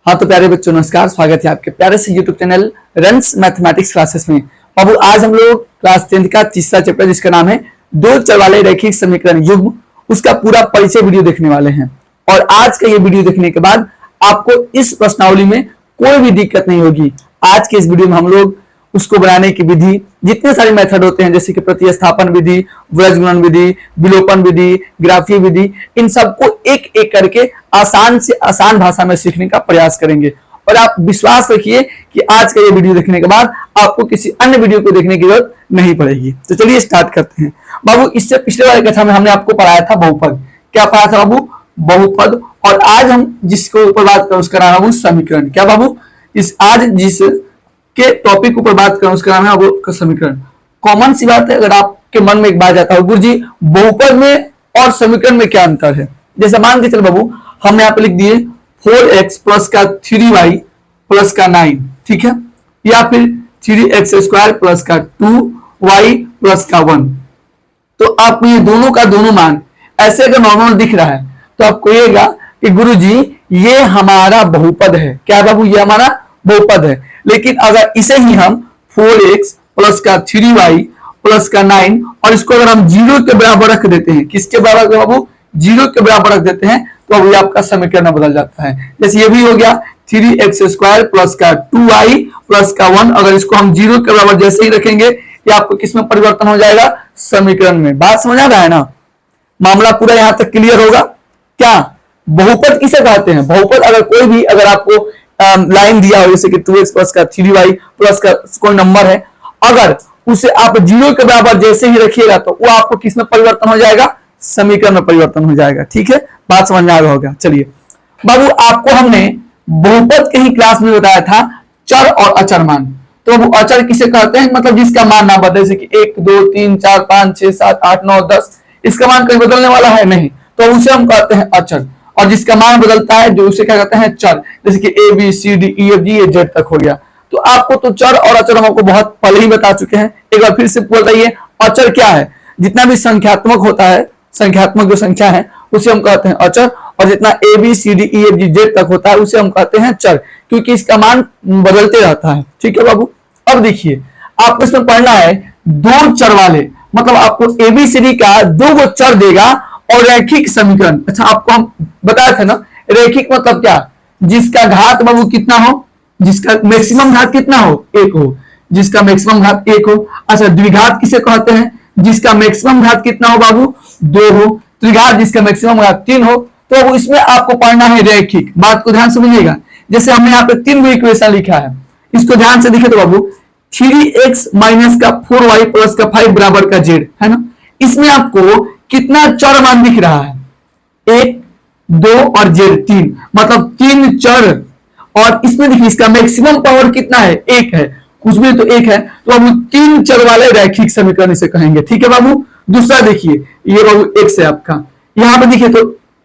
हाँ तो प्यारे बच्चों नमस्कार, स्वागत है आपके प्यारे से YouTube channel runs mathematics classes में। बाबू आज हम लोग क्लास 10th का तीसरा चैप्टर जिसका नाम है दो चर वाले रैखिक समीकरण युग्म, उसका पूरा परिचय वीडियो देखने वाले हैं। और आज का ये वीडियो देखने के बाद आपको इस प्रश्नावली में कोई भी दिक्कत नहीं होगी। आज के इस वीडियो में हम लोग उसको बनाने की विधि, जितने सारे मेथड होते हैं जैसे कि प्रतिस्थापन विधि, वज्रगुणन विधि, विलोपन विधि, ग्राफीय विधि, इन सबको एक एक करके आसान से आसान भाषा में सीखने का प्रयास करेंगे। और आप विश्वास रखिए कि आज का ये वीडियो देखने के बाद आपको किसी अन्य वीडियो को देखने की जरूरत नहीं पड़ेगी। तो चलिए स्टार्ट करते हैं। बाबू इससे पिछले वाले कक्षा में हमने आपको पढ़ाया था बहुपद। क्या पढ़ा था बाबू? बहुपद। और आज हम जिसको ऊपर बात करें उसका नाम है समीकरण। क्या बाबू? आज जिस के टॉपिक ऊपर बात करें उसका नाम है वो समीकरण। कॉमन सी बात है, अगर आपके मन में एक बात जाता हो गुरुजी बहुपद में और समीकरण में क्या अंतर है। जैसे मान के चल बाबू हमने यहाँ पे लिख दिए 4x प्लस का 3y प्लस का 9, ठीक है, या फिर 3x स्क्वायर प्लस का 2y प्लस का 1। तो आपको ये दोनों का दोनों मान ऐसे अगर नॉर्मल दिख रहा है तो आप कहिएगा कि गुरुजी ये हमारा बहुपद है। क्या बाबू? ये हमारा बहुपद है। लेकिन अगर इसे ही हम 4x प्लस का 3y प्लस का 9 और इसको अगर हम 0 के बराबर रख देते हैं, किसके बराबर बाबू? 0 के बराबर रख देते हैं, तो अभी आपका समीकरण बदल जाता है। जैसे ये भी हो गया 3x स्क्वायर प्लस का 2y प्लस का 1। अगर इसको हम 0 के बराबर जैसे ही रखेंगे ये आपको किसमें परिवर्तन हो जाएगा? समीकरण में। बात समझ आ रहा है ना? मामला पूरा यहां तक क्लियर होगा। क्या बहुपद किसे कहते हैं? बहुपद अगर कोई भी अगर आपको लाइन दिया हो जैसे कि 2x प्लस का 3y प्लस का कोई नंबर है, अगर उसे आप 0 के बराबर जैसे ही रखिएगा तो वो आपको किसमें परिवर्तन हो जाएगा? समीकरण में परिवर्तन हो जाएगा। ठीक है, बात समझ में आ गया होगा। चलिए बाबू आपको हमने बहुपद के ही क्लास में बताया था चर और अचर मान। तो वो अचर किसे कहते हैं? मतलब जिसका मान ना बदले, जैसे कि 1 2 3 4 5 6 7 8 9 10, इसका मान कहीं बदलने वाला है नहीं, तो उसे हम कहते हैं अचर। और जिसका मान बदलता है जो उसे क्या कहते हैं? चर। जैसे कि A B C D E F G ये जेड तक हो गया। तो आपको तो चर और अचर हम आपको बहुत पहले ही बता चुके हैं। एक बार फिर से बोल रही है अचर क्या है? जितना भी संख्यात्मक होता है, संख्यात्मक जो संख्या है उसे हम कहते हैं अचर, और जितना A B C D E F G Z तक होता है उसे हम कहते हैं चर, क्योंकि इसका मान बदलते रहता है। ठीक है बाबू, अब देखिए आपको इसमें पढ़ना है दो चर वाले, मतलब आपको एबीसीडी का दो गो चर देगा और रैखिक समीकरण। अच्छा आपको हम बताया था ना रैखिक मतलब क्या? जिसका घात बाबू कितना हो, जिसका मैक्सिमम घात कितना हो? 1 हो। जिसका मैक्सिमम घात 1 हो। अच्छा द्विघात किसे कहते हैं? जिसका मैक्सिमम घात कितना हो बाबू? 2 हो। त्रिघात जिसका मैक्सिमम घात 3 हो। तो अब इसमें आपको पढ़ना है रैखिक। बात को ध्यान से समझिएगा। जैसे हमने यहाँ पे 3 गो इक्वेशन लिखा है, इसको ध्यान से देखे तो बाबू 3x माइनस का 4y प्लस का 5 बराबर का z है ना। इसमें आपको कितना चर मान दिख रहा है? 1 2 और z 3, मतलब 3 चर। और इसमें देखिए इसका मैक्सिमम पावर कितना है? 1 है। कुछ भी तो 1 है, तो बाबू 3 चर वाले रैखिक समीकरण इसे कहेंगे। ठीक है बाबू। दूसरा देखिए ये बाबू x है आपका, यहाँ पे देखिए तो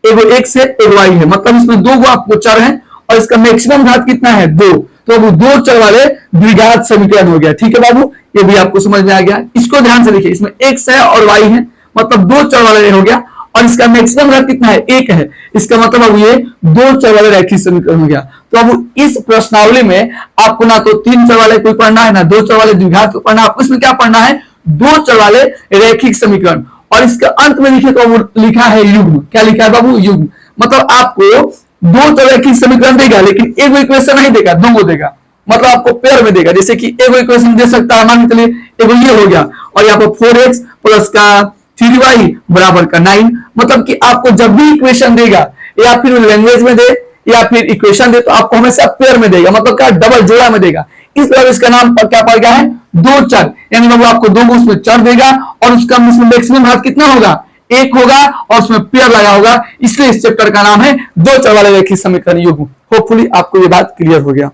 एगो x है एगो y है, मतलब इसमें 2 गो आपको चर है और इसका मैक्सिमम घात कितना है? 2। तो बाबू 2 चर वाले द्विघात समीकरण हो गया। ठीक है बाबू, ये भी आपको समझ में आ गया। इसको ध्यान से देखिए, इसमें x है और y है, मतलब 2 चर वाले हो गया, और इसका मैक्सिमम घात कितना है? 1 है। इसका मतलब अब ये 2 चर वाले रैखिक समीकरण हो गया। तो अब इस प्रश्नावली में आपको ना तो 3 चर वाले कोई पढ़ना है ना 2 चर वाले द्विघात को पढ़ना है। आपको इसमें क्या पढ़ना है? 2 चर वाले रैखिक समीकरण। और इसके अंत में लिखे तो लिखा है युग्म। क्या लिखा है बाबू? युग्म। मतलब आपको 2 चर रैखिक समीकरण देगा लेकिन एक इक्वेशन नहीं देगा, 2 गो देगा, मतलब आपको पेयर में देगा। जैसे कि एगो इक्वेशन दे सकता है, मान के लिए एगो ये हो गया, और यहाँ पर 4x प्लस का 3y बराबर का 9, मतलब कि आपको जब भी इक्वेशन देगा या फिर लैंग्वेज में दे या फिर इक्वेशन दे तो आपको हमेशा पेयर में देगा, मतलब क्या? डबल जोड़ा में देगा। इस तरह इसका नाम पर क्या पड़ गया है? 2 चर, यानी वो आपको 2 गो उसमें चर देगा और उसका मैक्सिमम घात कितना होगा? 1 होगा, और उसमें पेयर लगा होगा, इसलिए इस चैप्टर का नाम है 2 चर वाले रैखिक समीकरण युग्म। होपफुली आपको ये बात क्लियर हो गया।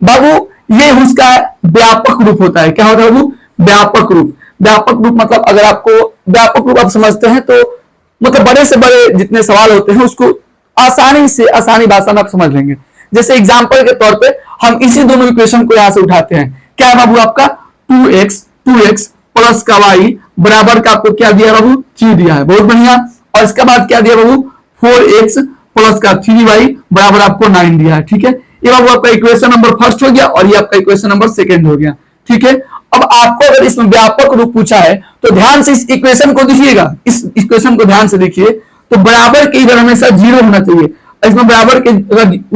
बाबू ये उसका व्यापक रूप होता है। क्या होता है बाबू? व्यापक रूप। व्यापक रूप मतलब अगर आपको व्यापक रूप आप समझते हैं तो मतलब बड़े से बड़े जितने सवाल होते हैं उसको आसानी से आसानी भाषा में आप समझ लेंगे। जैसे एग्जांपल के तौर पे हम इसी दोनों इक्वेशन को यहां से उठाते हैं। क्या है बाबू आपका? 2x प्लस का y बराबर का आपको क्या दिया बाबू? 3 दिया है। बहुत बढ़िया। और इसके बाद क्या दिया बाबू? 4x प्लस का 3y बराबर आपको 9 दिया है। ठीक है, ये बाबू आपका इक्वेशन नंबर फर्स्ट हो गया और ये आपका इक्वेशन नंबर सेकंड हो गया। ठीक है, अब आपको अगर इसमें व्यापक रूप पूछा है तो ध्यान से इस इक्वेशन को देखिएगा, इस इक्वेशन को ध्यान से देखिए। तो बराबर के इधर हमेशा जीरो होना चाहिए, इसमें बराबर के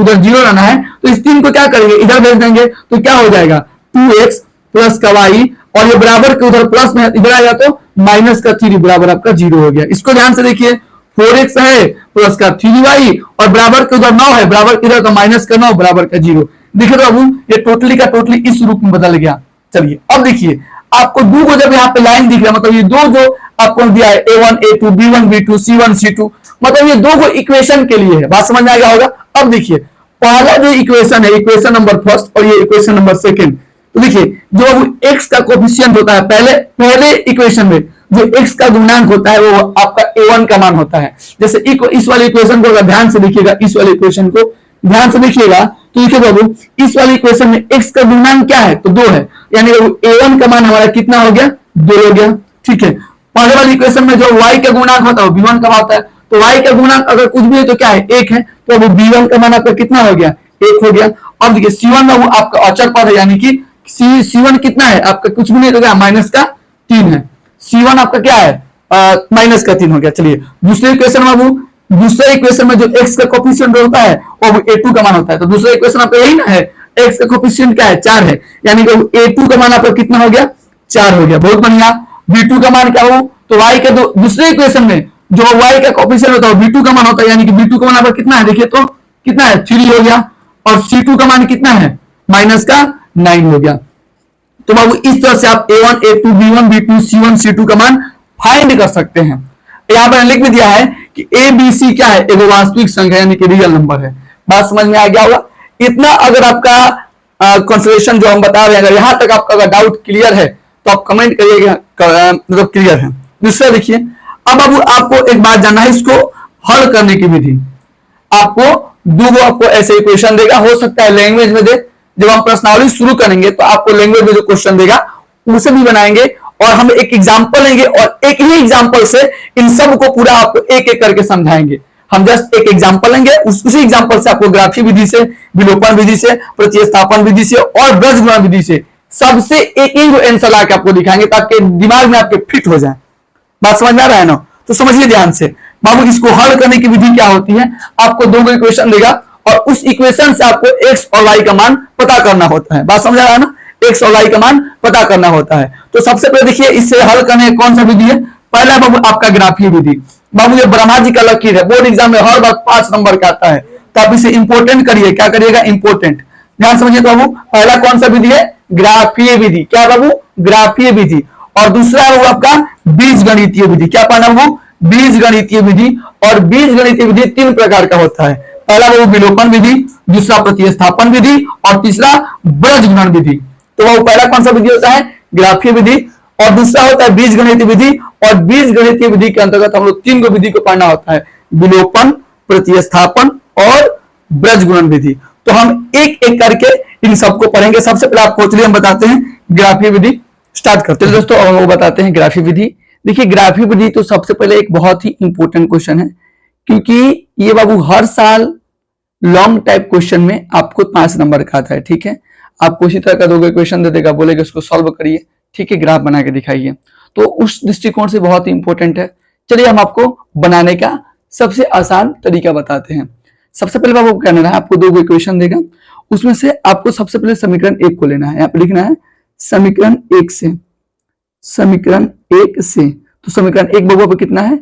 उधर जीरो रहना है, तो इस तीन को क्या करेंगे, इधर भेज देंगे तो क्या हो जाएगा 2x प्लस का y, और ये बराबर के उधर प्लस में इधर आएगा तो माइनस का 3 बराबर आपका जीरो हो गया। इसको ध्यान से देखिए, 4x है प्लस का 3y और बराबर के उधर 9 है, बराबर के इधर तो माइनस का 9 बराबर का जीरो। देखिए तो बाबू ये टोटली का टोटली इस रूप में बदल गया। चलिए अब देखिए, आपको दो को जब यहाँ पे लाइन दिख रहा है, मतलब ये दो जो आपको दिया है a1 a2 b1 b2 c1 c2, मतलब ये दो को इक्वेशन के लिए है। बात समझ में आ गया होगा। अब देखिए पहला जो इक्वेशन है, इक्वेशन नंबर फर्स्ट और ये इक्वेशन नंबर सेकंड, तो देखिए जो x का कोफिशिएंट होता है, पहले इक्वेशन में जो x का गुणांक होता है वो आपका a1 का मान होता है। जैसे इस वाले इक्वेशन को अगर ध्यान से देखिएगा, इस वाले इक्वेशन को ध्यान से देखिएगा तो देखिए बाबू इस वाले इक्वेशन में x का गुणांक क्या है, तो 2 है, यानी a1 का मान हमारा कितना हो गया, 2 हो गया। ठीक है, पहले वाली इक्वेशन में जो y का गुणांक होता है वो b1 का होता है, तो y का गुणांक अगर कुछ भी है तो क्या है, 1 है, तो अब b1 का मान आपका कितना हो गया, 1 हो गया। अब देखिए c1 में वो आपका अचर पद है, यानी कि c1 कितना है आपका, कुछ भी नहीं तो क्या माइनस का 3 है, c1 आपका क्या है माइनस का 3 हो गया। चलिए दूसरे इक्वेशन में, वो दूसरे इक्वेशन में जो x का कोफिशिएंट होता है वो a2 का मान होता है, तो दूसरा इक्वेशन आपका यही ना है, x का कोफिशिएंट क्या है, 4 है, यानी कि a2 का मान आपका कितना हो गया, 4 हो गया। बहुत बढ़िया। b2 का मान क्या हो, तो y के दूसरे इक्वेशन में जो y का कोफिशिएंट होता है b2 का मान होता है, यानी कि b2 का मान आपका कितना है, देखिए तो कितना है, 3 हो गया, और c2 का मान कितना है, माइनस का 9 हो गया। तो बाबू इस तरह से आप a1 a2 b1 b2 c1 c2 का मान फाइंड कर सकते हैं। यहां पर लिख भी दिया है कि a b c क्या है, एक वास्तविक संख्या यानी कि रियल नंबर है। बात समझ में आ गया होगा। इतना अगर आपका कंसिडरेशन जो हम बता रहे हैं, अगर यहां तक आपका अगर डाउट क्लियर है तो आप कमेंट करिएगा, मतलब क्लियर है। दूसरा देखिए, अब बाबू आपको एक बात जानना है, इसको हल करने की विधि। आपको दो आपको ऐसे इक्वेशन देगा, हो सकता है लैंग्वेज में दे, जब हम प्रश्नावली शुरू करेंगे तो आपको लैंग्वेज में जो क्वेश्चन देगा उसे भी बनाएंगे, और हम एक एग्जांपल लेंगे और एक ही एग्जांपल से इन सब को पूरा आपको एक एक करके समझाएंगे। हम जस्ट एक एग्जांपल लेंगे, उसी एग्जांपल से आपको ग्राफी विधि से, विलोपन विधि से, प्रतिस्थापन विधि से और बीजगणित विधि से सबसे एक ही आंसर लाके आपको दिखाएंगे, ताकि दिमाग में आपके फिट हो जाए। बात समझ में आ रहा है ना, तो समझिए ध्यान से। बाबू इसको हल करने की विधि क्या होती है, आपको दो इक्वेशन देगा और उस इक्वेशन से आपको x और y का मान पता करना होता है। बात समझ आ रहा है ना, x और y का मान पता करना होता है। तो सबसे पहले देखिए इससे हल करने कौन सा विधि है, पहला बाबू आपका ग्राफीय विधि। बाबू ये ब्रह्मा जी का लकीर है, बोर्ड एग्जाम में हर बार 5 नंबर का आता है, तो आप इसे इंपोर्टेंट करिए। क्या करिएगा, इंपोर्टेंट। ध्यान समझिए बाबू, पहला कौन सा विधि है, ग्राफीय विधि। क्या बाबू, ग्राफीय विधि। और दूसरा है वो आपका बीजगणितीय विधि। क्या पढ़ना वो, बीजगणितीय विधि। और बीजगणितीय विधि 3 प्रकार का होता है, पहला वो विलोपन विधि, दूसरा प्रतिस्थापन विधि और तीसरा बीजगणित विधि। तो वो पहला कौन सा विधि होता है, ग्राफीय विधि, और दूसरा होता है बीजगणितीय विधि। और बीजगणितीय विधि के अंतर्गत हम लोग 3 विधि को पढ़ना होता है, विलोपन, प्रतिस्थापन और बीजगणित विधि। तो हम एक एक करके इन सबको पढ़ेंगे। सबसे पहले आपको चलिए हम बताते हैं ग्राफीय विधि, स्टार्ट करते हैं दोस्तों। और वो बताते हैं ग्राफीय विधि। देखिए ग्राफीय विधि तो सबसे पहले एक बहुत ही इंपॉर्टेंट क्वेश्चन है, क्योंकि ये बाबू हर साल लॉन्ग टाइप क्वेश्चन में आपको 5 नंबर का आता है। ठीक है, आपको इसी तरह का 2 क्वेश्चन दे देगा, बोलेगा उसको सॉल्व करिए, ठीक है, ग्राफ बना के दिखाइए। तो उस दृष्टिकोण से बहुत ही इंपॉर्टेंट है। चलिए हम आपको बनाने का सबसे आसान तरीका बताते हैं। सबसे पहले बाबू क्या लेना है, आपको 2 इक्वेशन देगा, उसमें से आपको सबसे पहले समीकरण 1 को लेना है। यहाँ पे लिखना है समीकरण 1 से, समीकरण 1 से। तो समीकरण 1 बाबू कितना है,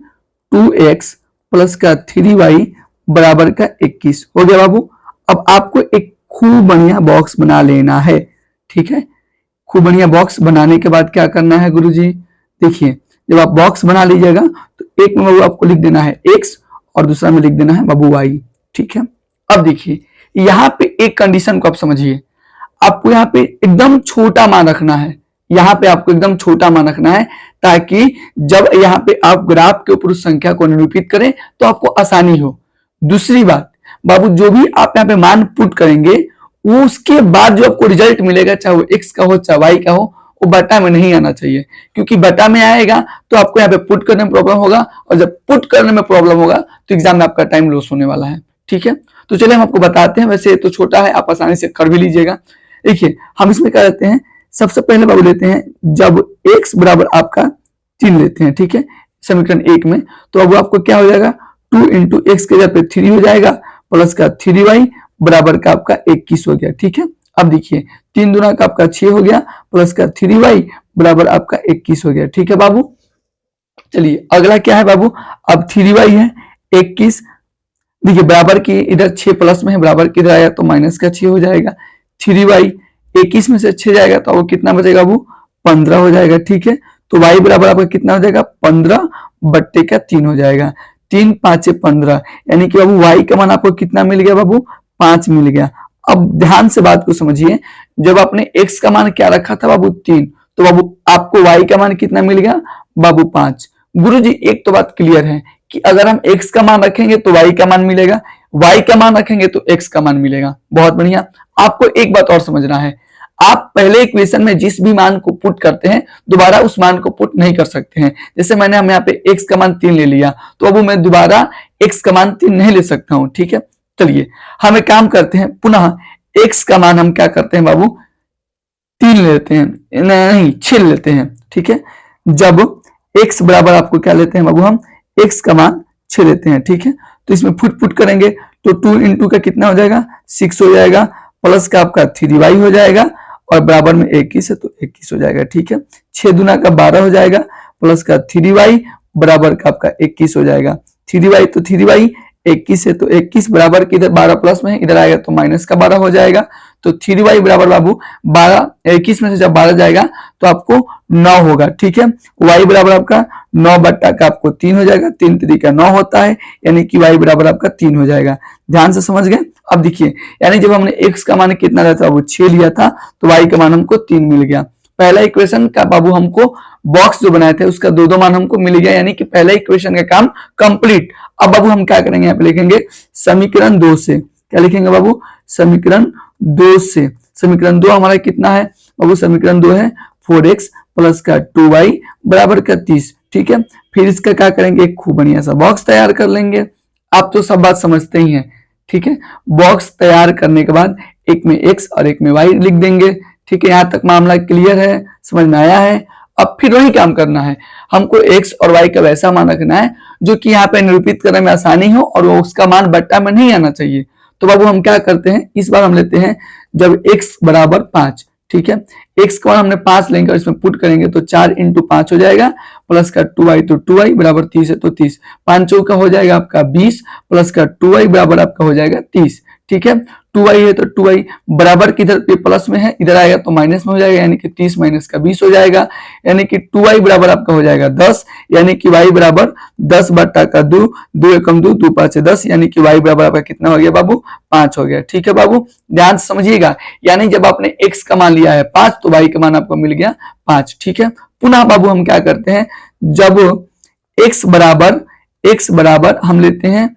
2x प्लस का 3y बराबर का 21 हो गया बाबू। अब आपको एक खूब बढ़िया बॉक्स बना लेना है। ठीक है, खूब बढ़िया बॉक्स बनाने के बाद क्या करना है गुरुजी, देखिए जब आप बॉक्स बना लीजिएगा तो एक में बाबू आपको लिख देना है x और दूसरा में लिख देना है बाबू y। ठीक है, अब देखिए यहाँ पे एक कंडीशन को आप समझिए, आपको यहाँ पे एकदम छोटा मान रखना है। यहाँ पे आपको एकदम छोटा मान रखना है, ताकि जब यहाँ पे आप ग्राफ के ऊपर उस संख्या को निरूपित करें तो आपको आसानी हो। दूसरी बात बाबू, जो भी आप यहाँ पे मान पुट करेंगे वो उसके बाद जो आपको रिजल्ट मिलेगा, चाहे वो x का हो चाहे y का हो, वो बटा में नहीं आना चाहिए, क्योंकि बटा में आएगा तो आपको यहाँ पे पुट करने में प्रॉब्लम होगा, और जब पुट करने में प्रॉब्लम होगा तो एग्जाम में आपका टाइम लॉस होने वाला है। ठीक है। तो चलिए हम आपको बताते हैं, वैसे तो छोटा है, आप आसानी से कर भी लीजिएगा। देखिए हम इसमें क्या करते हैं, सबसे पहले बाबू लेते हैं जब x बराबर आपका 3 लेते हैं, ठीक है, समीकरण 1 में, तो अब आपको क्या हो जाएगा, 2 इंटू एक्स के जगह पे 3 हो जाएगा, प्लस का 3y बराबर का आपका 21 हो गया, ठीक है। अब देखिए 3 दूना का आपका 6 हो गया, प्लस का 3y बराबर आपका 21 हो गया, ठीक है बाबू। चलिए अगला क्या है बाबू, अब 3y है 21, देखिए बराबर की इधर 6 प्लस में है, बराबर की इधर आया तो माइनस का 6 हो जाएगा, 3y 21 में से 6 जाएगा तो वो कितना बचेगा बाबू, 15 हो जाएगा, ठीक है। तो y बराबर आपका कितना हो जाएगा, 15 बट्टे का 3 हो जाएगा, 3 5 15, यानी कि बाबू y का मान आपको कितना मिल गया बाबू, 5 मिल गया। अब ध्यान से बात को समझिए, जब आपने x का मान क्या रखा था बाबू 3, तो बाबू आपको y का मान कितना मिल गया बाबू 5। गुरुजी एक तो बात क्लियर है कि अगर हम x का मान रखेंगे तो y का मान मिलेगा, y का मान रखेंगे तो x का मान मिलेगा। बहुत बढ़िया। आपको एक बात और समझना है, आप पहले इक्वेशन में जिस भी मान को पुट करते हैं दोबारा उस मान को पुट नहीं कर सकते हैं। जैसे मैंने हम यहाँ पे x का मान 3 ले लिया, तो अब मैं दोबारा x का मान 3 नहीं ले सकता हूं, ठीक है। चलिए हम एक काम करते हैं, पुनः x का मान हम क्या करते हैं बाबू, 3 लेते हैं, नहीं 6 लेते हैं, ठीक है। जब x बराबर आपको क्या लेते हैं बाबू, हम x का मान 6 लेते हैं, ठीक है। तो इसमें फुट पुट करेंगे तो 2 इंटू का कितना हो जाएगा, 6 हो जाएगा, प्लस का आपका 3y हो जाएगा, और बराबर में 21 है तो 21 हो जाएगा, ठीक है। 6 दूना का 12 हो जाएगा, प्लस का 3y बराबर का आपका 21 हो जाएगा, 3y तो 3y 21 है तो 21 बराबर की इधर 12 प्लस में है, इधर आएगा तो माइनस का 12 हो जाएगा। तो 3y बराबर बाबू 12, 21 में से जब 12 जाएगा तो आपको 9 होगा, ठीक है। y बराबर आपका 9 बट्टा का आपको 3 हो जाएगा, 3 तरीका 9 होता है, यानी कि y बराबर आपका 3 हो जाएगा। ध्यान से समझ गए। अब देखिए, यानी जब हमने x का मान कितना लिया था वो 6 लिया था, तो y का मान हमको 3 मिल गया। पहला इक्वेशन का बाबू हमको बॉक्स जो बनाए थे उसका 2 मान हमको मिल गया, यानी कि पहला इक्वेशन का काम कंप्लीट। अब बाबू हम क्या करेंगे, यहाँ पे लिखेंगे समीकरण 2 से, क्या लिखेंगे बाबू, समीकरण 2 से। समीकरण 2 हमारा कितना है बाबू, समीकरण 2 है 4x प्लस का 2y बराबर का 30, ठीक है। फिर इसका क्या करेंगे, एक खूब बढ़िया सा बॉक्स तैयार कर लेंगे। आप तो सब बात समझते ही हैं, ठीक है। बॉक्स तैयार करने के बाद एक में x और एक में y लिख देंगे, ठीक है। यहां तक मामला क्लियर है, समझ में आया है। अब फिर वही काम करना है, हमको x और y का वैसा मान रखना है जो कि यहाँ पे निरूपित करने में आसानी हो और वो उसका मान बट्टा में नहीं आना चाहिए। तो बाबू हम क्या करते हैं, इस बार हम लेते हैं जब x बराबर 5, ठीक है। x का मान हमने 5 लेंगे और इसमें पुट करेंगे तो 4 इंटू 5 हो जाएगा, प्लस का 2y तो 2y बराबर 30 है तो 30, 5 चौका हो जाएगा आपका 20, प्लस का 2y बराबर आपका हो जाएगा 30, ठीक है। 2y है तो 2y बराबर किधर पे प्लस में है, इधर आएगा तो माइनस में हो जाएगा, यानी कि 30 माइनस का 20 हो जाएगा, यानी कि 2y बराबर आपका हो जाएगा 10, यानी कि y बराबर 10 बट्टा का 2, 2 एकम 2, 2 5 10, यानी कि y बराबर आपका कितना हो गया बाबू, 5 हो गया, ठीक है बाबू। ध्यान से समझिएगा, यानी जब आपने x का मान लिया है 5 तो y का मान आपको मिल गया 5, ठीक है। पुनः बाबू हम क्या करते हैं, जब x बराबर हम लेते हैं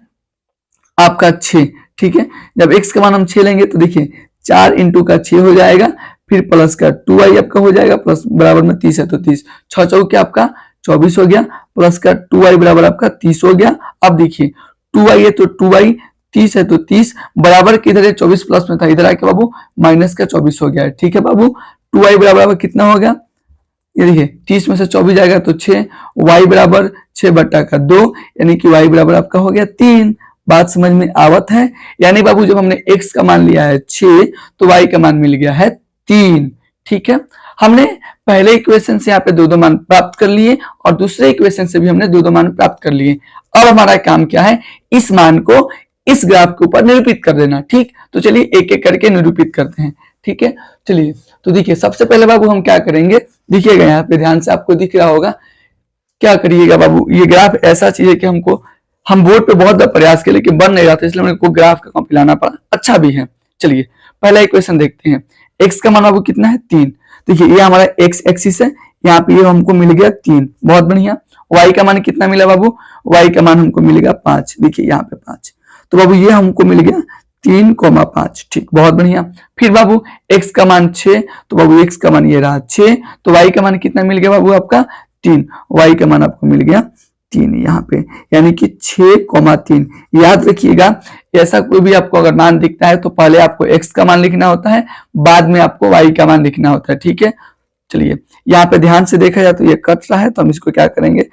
आपका 6, ठीक है। जब x का मान हम 6 लेंगे तो देखिए 4 इंटू का 6 हो जाएगा, फिर प्लस का 2y आपका हो जाएगा, प्लस बराबर में 30 है तो 30, 6 चौके आपका 24 हो गया, प्लस का 2y बराबर आपका 30 हो गया। अब देखिए 2y है तो 2y, 30 है तो 30, बराबर किधर है 24 प्लस में था, इधर आके बाबू माइनस का 24 हो गया, ठीक है बाबू। 2y बराबर कितना हो गया, ये देखिए 30 में से 24 जाएगा तो 6, y बराबर 6 बट्टा का 2, यानी कि y बराबर आपका हो गया 3। बात समझ में आवत है, यानी बाबू जब हमने x का मान लिया है 6 तो y का मान मिल गया है 3, ठीक है। हमने पहले इक्वेशन से यहाँ पे 2 मान प्राप्त कर लिए और दूसरे इक्वेशन से भी हमने 2 मान प्राप्त कर लिए। अब हमारा काम क्या है, इस मान को इस ग्राफ के ऊपर निरूपित कर देना, ठीक। तो चलिए एक एक करके निरूपित करते हैं, ठीक है। चलिए तो देखिए सबसे पहले बाबू हम क्या करेंगे, देखिएगा यहाँ पे ध्यान से, आपको दिख रहा होगा, क्या करिएगा बाबू, ये ग्राफ ऐसा चाहिए कि हम बोर्ड पे बहुत प्रयास किए लेकिन बन नहीं रहा था, इसलिए हमको ग्राफ का कॉपी लाना पड़ा, अच्छा भी है। चलिए पहला इक्वेशन देखते हैं, x का मान बाबू कितना है 3, देखिए ये हमारा x एक्सिस है, यहाँ पे ये हमको मिल गया 3, बहुत बढ़िया। y का मान कितना मिला बाबू, y का मान हमको मिलेगा 5, देखिए यहाँ पे 5, तो बाबू ये हमको मिल गया 3,5, ठीक, बहुत बढ़िया। फिर बाबू x का मान 6, तो बाबू x का मान ये रहा 6, तो y का मान कितना मिल गया बाबू आपका 3, y का मान आपको मिल गया 3 यहाँ पे, यानी कि 6,3। याद रखिएगा, ऐसा कोई भी आपको अगर मान दिखता है तो पहले आपको x का मान लिखना होता है, बाद में आपको y का मान लिखना होता है, ठीक है। चलिए यहाँ पे ध्यान से देखा जाए तो ये कट रहा है, तो हम इसको क्या करेंगे,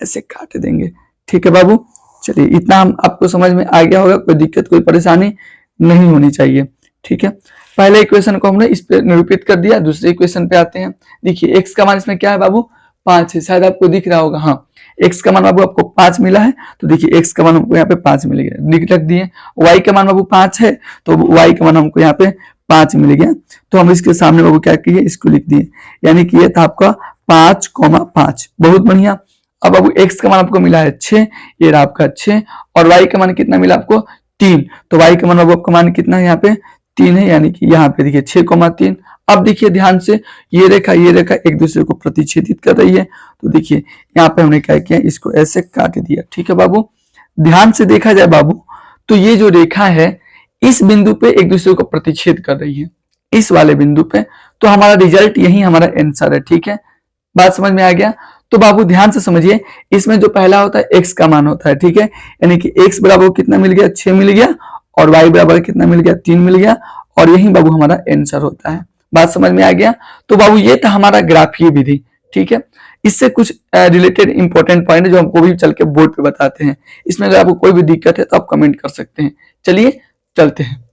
ऐसे काट देंगे, ठीक है बाबू। चलिए इतना हम आपको समझ में आ गया होगा, कोई दिक्कत कोई परेशानी नहीं होनी चाहिए, ठीक है। पहले इक्वेशन को हमने इस पे निरूपित कर दिया, दूसरे इक्वेशन पे आते हैं। देखिए x का मान इसमें क्या है बाबू, 5 है, शायद आपको दिख रहा होगा। हाँ, x का मान बाबू आपको 5 मिला है, तो देखिए x का मान हमको यहाँ पे 5 मिल गया, लिख दिए। y का मान बाबू 5 है, तो y का मान हमको यहाँ पे 5 मिल गया, तो हम इसके सामने बाबू क्या किए, इसको लिख दिए, यानी कि ये था आपका 5,5। बहुत बढ़िया। अब बाबू x का मान आपको मिला है 6, ये रहा आपका 6, और y का मान कितना मिला आपको, 3। तो y का मान बाबू आपका मान कितना है, यहाँ पे 3 है, यानी कि यहाँ पे देखिए 6,3। अब देखिए ध्यान से, ये रेखा एक दूसरे को प्रतिच्छेदित कर रही है, तो देखिए यहाँ पे हमने क्या किया, इसको ऐसे काट दिया, ठीक है बाबू। ध्यान से देखा जाए बाबू, तो ये जो रेखा है इस बिंदु पे एक दूसरे को प्रतिच्छेद कर रही है, इस वाले बिंदु पे, तो हमारा रिजल्ट यही हमारा आंसर है, ठीक है। बात समझ में आ गया। तो बाबू ध्यान से समझिए, इसमें जो पहला होता है x का मान होता है, ठीक है, यानी कि x बराबर कितना मिल गया, 6 मिल गया, और y बराबर कितना मिल गया, 3 मिल गया, और यही बाबू हमारा आंसर होता है। बात समझ में आ गया। तो बाबू ये था हमारा ग्राफीय विधि, ठीक है। इससे कुछ रिलेटेड इंपॉर्टेंट पॉइंट जो हमको भी चल के बोर्ड पे बताते हैं, इसमें अगर आपको कोई भी दिक्कत है तो आप कमेंट कर सकते हैं। चलिए चलते हैं।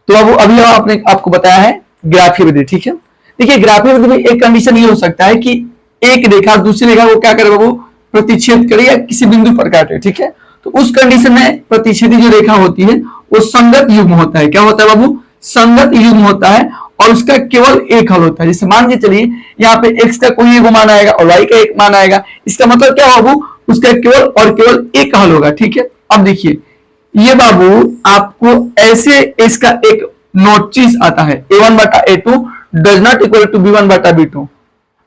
तो बाबू अभी आपने आपको बताया है ग्राफीय विधि, ठीक है। देखिए ग्राफीय विधि में एक कंडीशन ये हो सकता है कि एक रेखा दूसरी रेखा को क्या करे बाबू, प्रतिच्छेद करे या किसी बिंदु पर काटे, ठीक है। तो उस कंडीशन में प्रतिच्छेदी जो रेखा होती है वो संगत युग्म होता है। क्या होता है बाबू, संगत युग्म होता है, और उसका केवल एक हल होता है। जैसे मान के चलिए यहाँ पे x का कोई एक मान आएगा और y का एक मान आएगा, इसका मतलब क्या बाबू, उसका केवल और केवल एक हल होगा, ठीक है। अब देखिए ये बाबू आपको ऐसे इसका एक नोटिस आता है, a1/a2 does not equal to b1/b2।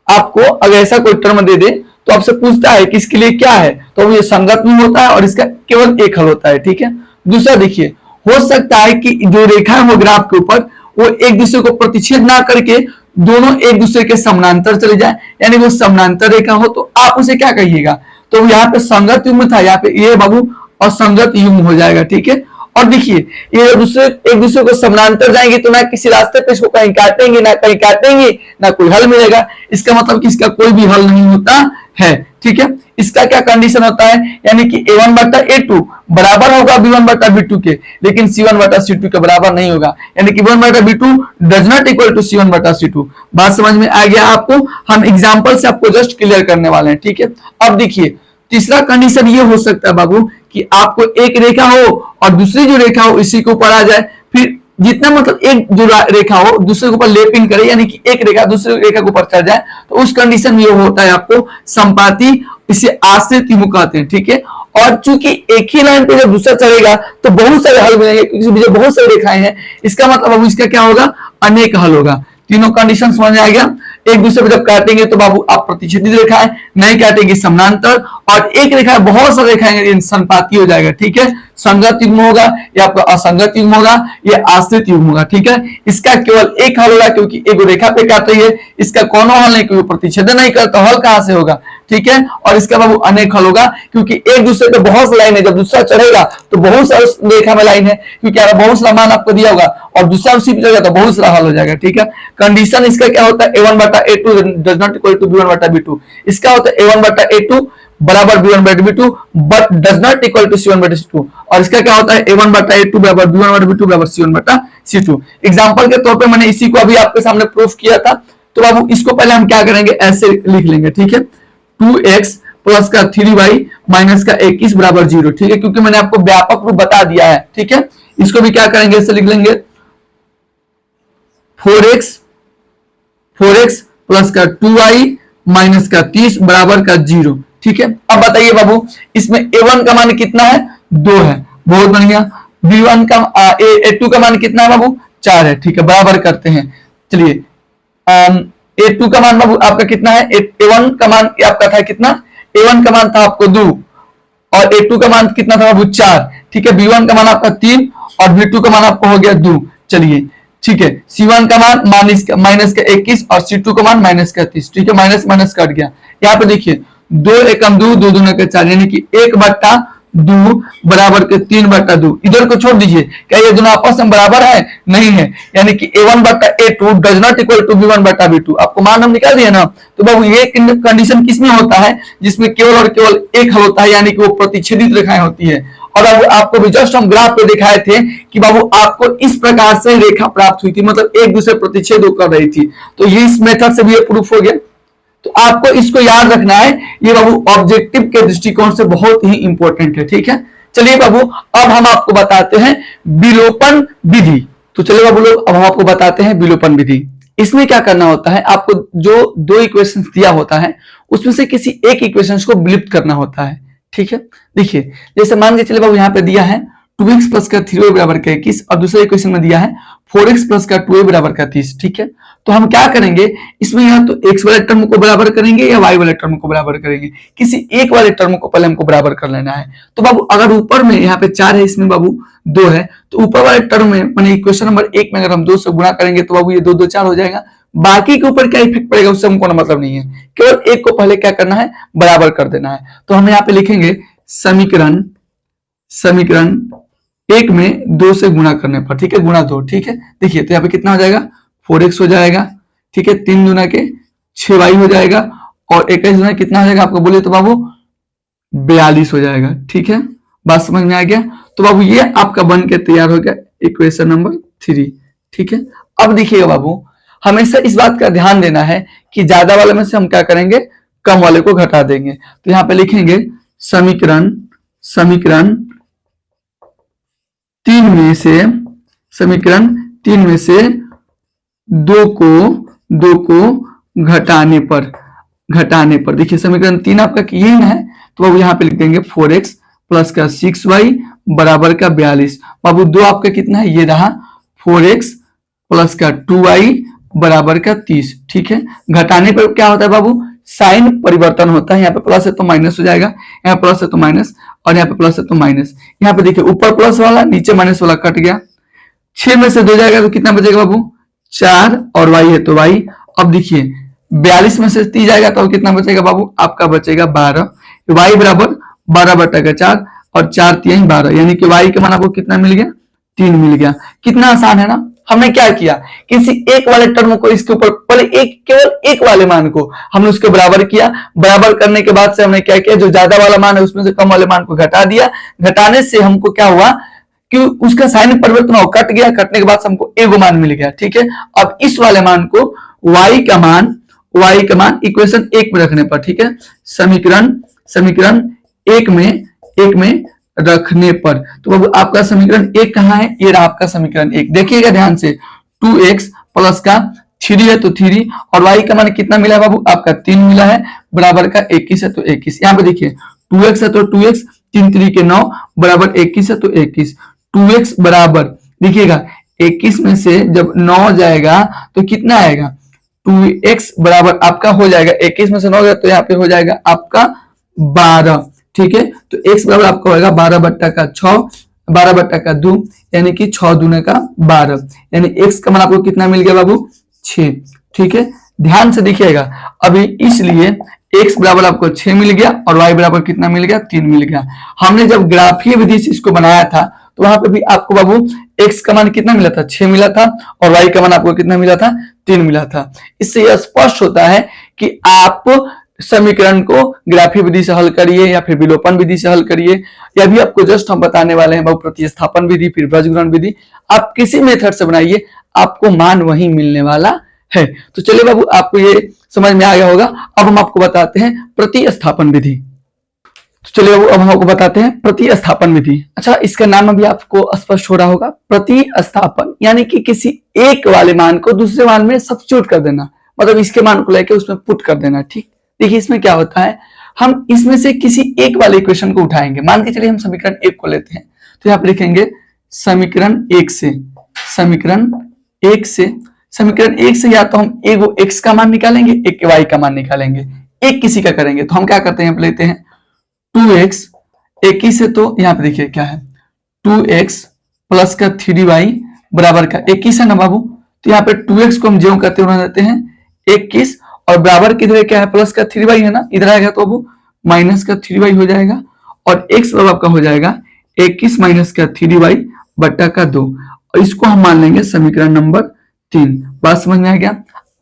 आपको अगर ऐसा कोई टर्म दे दे तो आपसे पूछता है कि इसके लिए क्या है, तो ये संगत भी होता है और इसका केवल एक हल होता है, ठीक है। दूसरा देखिए, हो सकता है कि जो रेखा है वो ग्राफ के ऊपर वो एक दूसरे को प्रतिच्छेद ना करके दोनों एक दूसरे के समानांतर चले जाए, यानी वो समानांतर रेखा हो, तो आप उसे क्या कहिएगा, तो यहाँ पे संगत युग्म था, यहाँ पे ये बाबू असंगत युग्म हो जाएगा, ठीक है। और देखिए ये दूसरे एक दूसरे को समानांतर जाएंगे तो ना किसी रास्ते पे इसको कहीं काटेंगे ना कहीं काटेंगे, ना कोई हल मिलेगा। इसका मतलब कि इसका कोई भी हल नहीं होता है, ठीक है। इसका क्या कंडीशन होता है, यानी कि a1/a2 बराबर होगा b1/b2 के, लेकिन c1/c2 के बराबर नहीं होगा, यानी कि b1/b2 does not equal to c1/c2। बात समझ में आ गया आपको। हम एग्जांपल से आपको जस्ट क्लियर करने वाले हैं, ठीक है। अब देखिए तीसरा कंडीशन ये हो सकता है बाबू कि आपको एक रेखा हो और दूसरी जो रेखा हो इसी के ऊपर आ जाए, फिर जितना मतलब एक जो रेखा हो दूसरे के ऊपर लेपिंग करे, यानी कि एक रेखा दूसरे रेखा के ऊपर चढ़ जाए, तो उस कंडीशन में ये होता है आपको संपाती, इसे आश्रित युग्म कहते हैं, ठीक है। और चूंकि एक ही लाइन पे जब दूसरा चढ़ेगा तो बहुत सारे हल मिलेंगे, क्योंकि बहुत सारी रेखाएं हैं, इसका मतलब अब इसका क्या होगा, अनेक हल होगा। तीनों कंडीशन समझ में आ गया। एक दूसरे को जब काटेंगे तो बाबू आप प्रतिच्छेदित रेखाएं, नहीं काटेंगे समानांतर, और एक रेखा बहुत सारी रेखाएं संपाती हो जाएगा, ठीक है। संगत युग्म होगा या आपका असंगत युग्म होगा, ये आश्रित युग्म होगा, ठीक है। इसका केवल एक हल होगा क्योंकि एक रेखा पे काट रही है, इसका कोनो हल नहीं क्योंकि प्रतिच्छेदन नहीं करता, हल कहां से होगा, ठीक है। और इसका बाबू अनेक हल होगा क्योंकि एक दूसरे पे बहुत सी लाइन है, जब दूसरा चढ़ेगा तो बहुत सारी रेखा में लाइन है, क्योंकि बहुत सारा मान आपको दिया होगा और दूसरा उसी पे चढ़ेगा तो बहुत सारा हल हो जाएगा, ठीक है। कंडीशन इसका क्या होता है, a1/a2 does not equal to b1/b2। इसका होता है a1/a2 बराबर b1/b2 but does not equal to c1/c2। और इसका क्या होता है a1/a2 बराबर b1/b2 बराबर c1/c2। एग्जांपल के तौर पे मैंने इसी को अभी आपके सामने प्रूफ किया था, तो बाबू इसको पहले हम क्या करेंगे, ऐसे लिख लेंगे, ठीक है। 2x प्लस का 3y माइनस का 21 बराबर 0, ठीक है, क्योंकि मैंने आपको व्यापक रूप बता दिया है, ठीक है। इसको भी क्या करेंगे, ऐसे लिख लेंगे 4x प्लस का 2y माइनस का 30 बराबर का 0, ठीक है। अब बताइए बाबू इसमें a1 का मान कितना है, 2 है, बहुत बढ़िया। b1 का a2 का मान कितना है बाबू, 4 है, ठीक है, बराबर करते हैं। चलिए a2 का मान बाबू आपका कितना है, a1 का मान आपका था कितना, a1 का मान था आपको 2 और a2 का मान कितना था बाबू, 4, ठीक है। b1 का मान आपका 3 और b2 का मान आपको हो गया 2। चलिए ठीक है, c1 का मान माइनस का 21 और c2 का मान माइनस का 30, ठीक है, माइनस माइनस कट गया। यहाँ पे देखिए दो एकम दो, दो दूना के चार, यानी कि 1/2 बराबर के 3/2। इधर को छोड़ दीजिए, क्या ये दोनों आपस में बराबर है? नहीं है, यानी कि A1/A2 does not equal to B1/B2। आपको मान हम निकाल दिए ना। तो बाबू ये कंडीशन किसमें होता है? जिसमें केवल और केवल एक हल होता है, यानी कि वो प्रतिच्छेदित रेखाएं होती है। और अब आपको भी जस्ट हम ग्राफ पे दिखाए थे कि बाबू आपको इस प्रकार से रेखा प्राप्त हुई थी, मतलब एक दूसरे प्रतिच्छेद कर रही थी। तो ये इस मेथड से भी ये प्रूफ हो गया। तो आपको इसको याद रखना है, ये बाबू ऑब्जेक्टिव के दृष्टिकोण से बहुत ही इंपॉर्टेंट है, ठीक है। चलिए बाबू, अब हम आपको बताते हैं विलोपन विधि। तो चलिए बाबू लोग, अब हम आपको बताते हैं विलोपन विधि। इसमें क्या करना होता है, आपको जो दो इक्वेशंस दिया होता है उसमें से किसी एक इक्वेशंस को विलुप्त करना होता है, ठीक है। देखिए, जैसे मान के चलिए बाबू यहाँ पे दिया है 2x प्लस का 3y बराबर का 21 और दूसरे इक्वेशन में दिया है 4x प्लस का 2y बराबर का 30, ठीक है। तो हम क्या करेंगे, इसमें या तो x वाले टर्म को बराबर करेंगे या y वाले टर्म को बराबर करेंगे। किसी एक वाले टर्म को पहले हमको बराबर कर लेना है। तो बाबू अगर ऊपर में यहाँ पे 4 है, इसमें बाबू 2 है, तो ऊपर वाले टर्म में माने इक्वेशन नंबर 1 में अगर हम 2 से गुणा करेंगे तो बाबू ये 2 2 4 हो जाएगा। बाकी के ऊपर क्या इफेक्ट पड़ेगा उससे हमको मतलब नहीं है, केवल एक को पहले क्या करना है, बराबर कर देना है। तो हम यहाँ पे लिखेंगे समीकरण 1 में 2 से गुणा करने पर, ठीक है, गुणा 2, ठीक है। देखिए तो यहाँ पे कितना हो जाएगा, 4x हो जाएगा, ठीक है, 3 दूना के 6y हो जाएगा और 21 दूना कितना हो जाएगा आपको बोले तो बाबू 42 हो जाएगा, ठीक है। बात समझ में आ गया। तो बाबू ये आपका बन के तैयार हो गया इक्वेशन नंबर 3, ठीक है। अब देखिएगा बाबू, हमेशा इस बात का ध्यान देना है कि ज्यादा वाले में से हम क्या करेंगे, कम वाले को घटा देंगे। तो यहाँ पे लिखेंगे समीकरण 3 में से 2 को घटाने पर देखिए समीकरण 3 आपका यही ना है। तो बाबू यहाँ पे लिख देंगे 4x प्लस का 6y बराबर का 42। बाबू 2 आपका कितना है, ये रहा 4x प्लस का 2y बराबर का 30, ठीक है। घटाने पर क्या होता है बाबू, साइन परिवर्तन होता है। यहाँ पे प्लस है तो माइनस हो जाएगा, यहाँ प्लस है तो माइनस और यहाँ पे प्लस है तो माइनस। यहाँ पे देखिए ऊपर प्लस वाला नीचे माइनस वाला कट गया, 6 में से 2 जाएगा तो कितना बचेगा बाबू, 4 और y है तो y। अब देखिए 42 में से 30 जाएगा तो कितना बचेगा बाबू, आपका बचेगा 12। y बराबर 12/4 और 4 3 12, यानी कि y का मान आपको कितना मिल गया, 3 मिल गया। कितना आसान है ना। हमने क्या किया, किसी एक वाले टर्म को इसके ऊपर पहले केवल एक वाले मान को हमने उसके बराबर किया। बराबर करने के बाद से हमने क्या किया, जो ज्यादा वाला मान है उसमें से कम वाले मान को घटा दिया। घटाने से हमको क्या हुआ कि उसका साइन परिवर्तन हो, कट गया। कटने के बाद से हमको एगो मान मिल गया, ठीक है। अब इस वाले मान को y का मान इक्वेशन 1 में रखने पर, ठीक है, समीकरण 1 में रखने पर। तो बाबू आपका समीकरण 1 कहां है, ये रहा आपका समीकरण 1। देखिएगा ध्यान से, 2x प्लस का 3 है तो 3 और y का मान कितना मिला है बाबू, आपका 3 मिला है, बराबर का 21 है तो 21। यहाँ पे देखिए 2x है तो 2x, 3 3 के 9 बराबर 21 है तो 21। 2x बराबर देखिएगा 21 में से जब 9 जाएगा तो कितना आएगा, 2x बराबर आपका हो जाएगा 21 में से 9 गया तो यहाँ पे हो जाएगा आपका 12, ठीक है। तो x बराबर आपका होगा 12/6, 12/2, यानी कि 6 दूने का 12, यानी x का मान आपको कितना मिल गया बाबू, 6, ठीक है। ध्यान से देखिएगा, अभी इसलिए x बराबर आपको 6 मिल गया और y बराबर कितना मिल गया, 3 मिल गया। हमने जब ग्राफीय विधि से इसको बनाया था तो वहां पे भी आपको बाबू x का मान कितना मिला था, 6 मिला था और y का मान आपको कितना मिला था, 3 मिला था। इससे यह स्पष्ट होता है कि आप समीकरण को ग्राफीय विधि से हल करिए या फिर विलोपन विधि से हल करिए, या भी आपको जस्ट हम बताने वाले हैं बाबू प्रतिस्थापन विधि, फिर व्रजगुणन विधि, आप किसी मेथड से बनाइए आपको मान वही मिलने वाला है। तो चलिए बाबू आपको ये समझ में आ गया होगा। अब हम आपको बताते हैं प्रतिस्थापन विधि। तो चलिए बाबू अब हम आपको बताते हैं प्रतिस्थापन विधि। अच्छा, इसका नाम अभी आपको स्पष्ट हो रहा होगा, प्रतिस्थापन यानी कि किसी एक वाले मान को दूसरे मान में सब्स्टिट्यूट कर देना, मतलब इसके मान को लेकर उसमें पुट कर देना, ठीक। देखिए इसमें क्या होता है, हम इसमें से किसी एक वाले इक्वेशन को उठाएंगे। मान के चलिए हम समीकरण 1 को लेते हैं, तो यहाँ पे लिखेंगे समीकरण 1 से या तो हम एक x का मान निकालेंगे, एक y का मान निकालेंगे, एक किसी का करेंगे। तो हम क्या करते हैं, लेते हैं 2x, 21 से तो यहाँ पे देखिए क्या है 2x प्लस का 3y बराबर का 21 है ना बाबू। तो यहाँ पे 2x को हम ज्यों करते हुए देते हैं 21 और बराबर किधर क्या है, प्लस का 3y है ना, इधर आएगा तो बाबू माइनस का 3y हो जाएगा, और x बराबर आपका हो जाएगा 21 माइनस का 3y बट्टा का 2। और इसको हम मान लेंगे समीकरण नंबर 3। बात समझ में आ गया?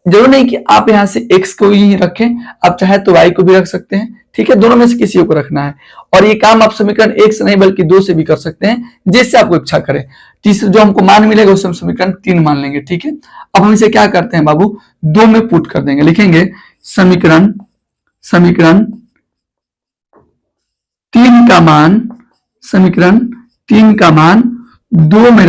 जरूर नहीं कि आप यहाँ से x को ही रखें, आप चाहे तो y को भी रख सकते हैं, ठीक है, दोनों में से किसी को रखना है। और ये काम आप समीकरण 1 से नहीं बल्कि 2 से भी कर सकते हैं, जिससे आपको इच्छा करे। तीसरा जो हमको मान मिलेगा उसे हम समीकरण 3 मान लेंगे, ठीक है। अब हम इसे क्या करते हैं बाबू, 2 में पुट कर देंगे, लिखेंगे समीकरण 3 का मान, समीकरण 3 का मान 2 में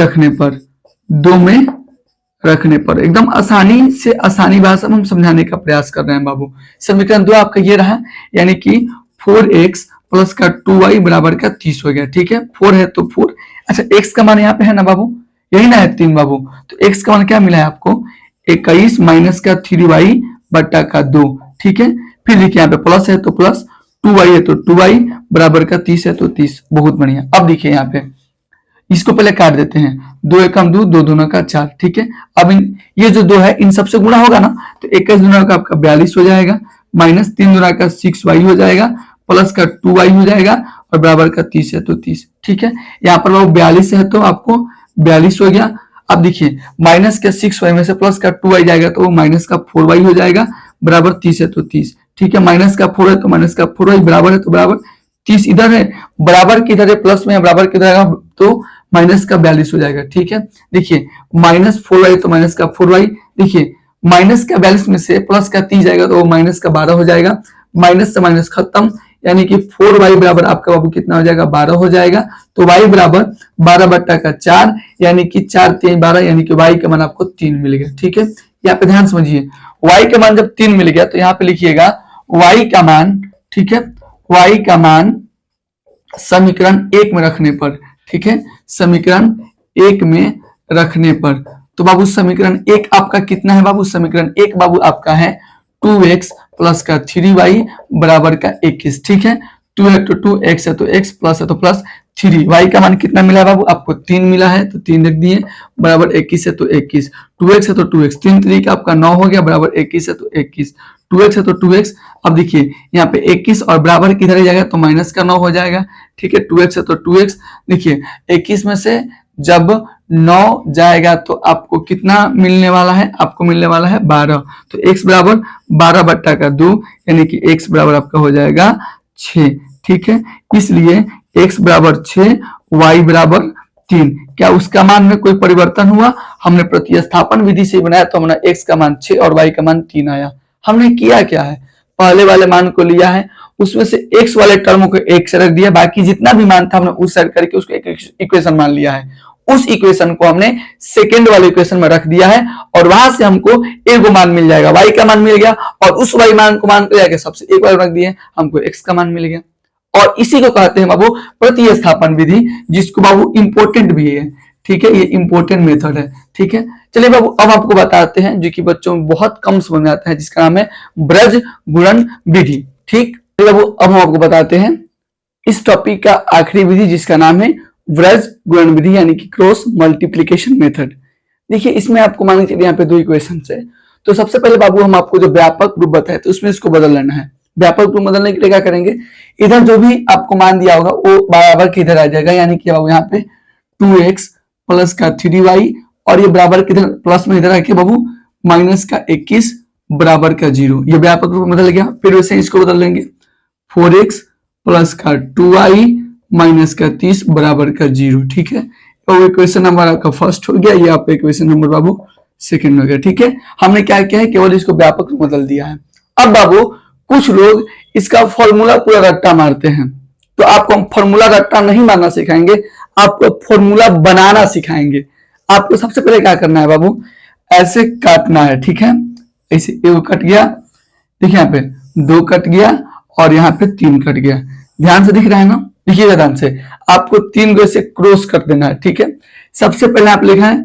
रखने पर एकदम आसानी से आसानी भाषा में हम समझाने का प्रयास कर रहे हैं बाबू। समीकरण 2 आपका ये रहा, यानी कि 4x प्लस का 2y बराबर का 30 हो गया, ठीक है। 4 है तो 4, अच्छा x का मान यहाँ पे है ना बाबू, यही ना है 3 बाबू, तो x का मान क्या मिला है आपको, 21 माइनस का 3y बट्टा का 2, ठीक है। फिर देखिए यहाँ पे प्लस है तो प्लस, 2y है तो 2y बराबर का 30 है तो 30, बहुत बढ़िया। अब देखिए यहाँ पे इसको पहले काट देते हैं, 2 एकम 2, 2 दूना का 4, ठीक है। अब ये जो 2 है इन सबसे गुणा होगा ना, तो 21 दूना का आपका 42 हो जाएगा, माइनस 3 दूना का 6y हो जाएगा, प्लस का 2y हो जाएगा, और बराबर का 30 है तो 30, ठीक है। यहाँ पर वो 42 है तो आपको 42 हो गया। अब देखिए माइनस के 6y में से प्लस का 2y जाएगा तो वो माइनस का 4y हो जाएगा, बराबर 30 है तो 30, ठीक है। माइनस का 4 है तो माइनस का 4y बराबर है तो बराबर 30 इधर है, बराबर किधर है, प्लस में है, बराबर किधर है तो माइनस का 42 हो जाएगा, ठीक है। देखिए माइनस 4y तो माइनस का 4y, देखिए माइनस का 42 में से प्लस का 30 जाएगा तो वो माइनस का 12 हो जाएगा, माइनस से माइनस खत्म, यानी कि 4y बराबर आपका बाबू कितना हो जाएगा, 12 हो जाएगा। तो y बराबर 12 बट्टा का 4, यानी कि 4 3 12, यानी कि y का मान आपको 3 मिल गया, ठीक है। यहाँ पे ध्यान समझिए, y का मान जब 3 मिल गया तो यहाँ पे लिखिएगा y का मान, ठीक है, y का मान समीकरण 1 में रखने पर, ठीक है, समीकरण 1 में रखने पर। तो बाबू समीकरण 1 आपका कितना है बाबू, समीकरण 1 बाबू आपका है 2x प्लस का 3y बराबर का 21, ठीक है। 2 है तो 2, x है तो x, प्लस है तो प्लस 3, y का मान कितना मिला है बाबू, आपको 3 मिला है तो 3 रख दिए, बराबर 21 है तो 21, 2x है तो 2x, 3 3 का आपका 9 हो गया, बराबर 21 है तो 21, 2x है तो 2x। अब देखिए यहाँ पे 21 और बराबर किधर ही जाएगा तो माइनस का 9 हो जाएगा, ठीक है। 2x है तो 2x, देखिए 21 में से जब 9 जाएगा तो आपको कितना मिलने वाला है, आपको मिलने वाला है 12, तो x बराबर 12 बट्टा का 2, यानी कि x बराबर आपका हो जाएगा 6, ठीक है। इसलिए x बराबर 6, y बराबर 3। क्या उसका मान में कोई परिवर्तन हुआ, हमने प्रतिस्थापन विधि से बनाया तो हमारा x का मान 6 और y का मान 3 आया। हमने किया क्या है, पहले वाले मान को लिया है, उसमें से x वाले टर्म को एक से रख दिया, बाकी जितना भी मान था हमने उस साइड करके उसको एक इक्वेशन मान लिया है, उस इक्वेशन को हमने सेकेंड वाले इक्वेशन में रख दिया है, और वहां से हमको एक मान मिल जाएगा, y का मान मिल गया, और उस y मान को मान कर सबसे एक बार रख दिए, हमको x का मान मिल गया। और इसी को कहते हैं बाबू प्रतिस्थापन विधि, जिसको बाबू इंपोर्टेंट भी है, ठीक है, ये इंपोर्टेंट मेथड है, ठीक है। चलिए बाबू अब आपको बताते हैं जो कि बच्चों में बहुत कम समझ में आता है, जिसका नाम है ब्रज गुणन विधि, ठीक। बाबू अब हम आपको बताते हैं इस टॉपिक का आखिरी विधि, जिसका नाम है ब्रज गुणन विधि, यानी कि क्रॉस मल्टीप्लीकेशन मेथड। देखिए इसमें आपको मान लीजिए यहाँ पे 2 इक्वेशन है, तो सबसे पहले बाबू हम आपको जो व्यापक रूप बताए तो उसमें इसको बदल लेना है। व्यापक रूप बदलने के लिए क्या करेंगे, इधर जो भी आपको मान दिया होगा वो बराबर किधर आ जाएगा, यानी कि बाबू यहाँ पे 2x प्लस का 3y, और ये बराबर किधर प्लस में इधर आके बाबू माइनस का 21 बराबर का 0, ये व्यापक रूप बदल गया। फिर वैसे इसको बदल लेंगे, 4x प्लस का 2y माइनस का 30 बराबर का 0, ठीक है। तो इक्वेशन नंबर आपका फर्स्ट हो गया, ये आपका इक्वेशन नंबर बाबू सेकंड हो गया, ठीक है। हमने क्या किया है, केवल इसको व्यापक रूप बदल दिया है। अब बाबू कुछ लोग इसका फॉर्मूला पूरा रट्टा मारते हैं, तो आपको हम फॉर्मूला रट्टा नहीं मारना सिखाएंगे, आपको फॉर्मूला बनाना सिखाएंगे। आपको सबसे पहले क्या करना है बाबू, ऐसे काटना है, ठीक है, ऐसे एक कट गया, देखिए यहाँ पे 2 कट गया, और यहाँ पे 3 कट गया, ध्यान से दिख रहा है ना, देखिएगा ध्यान से, आपको 3 को ऐसे क्रॉस कर देना है, ठीक है। सबसे पहले आप लिखा है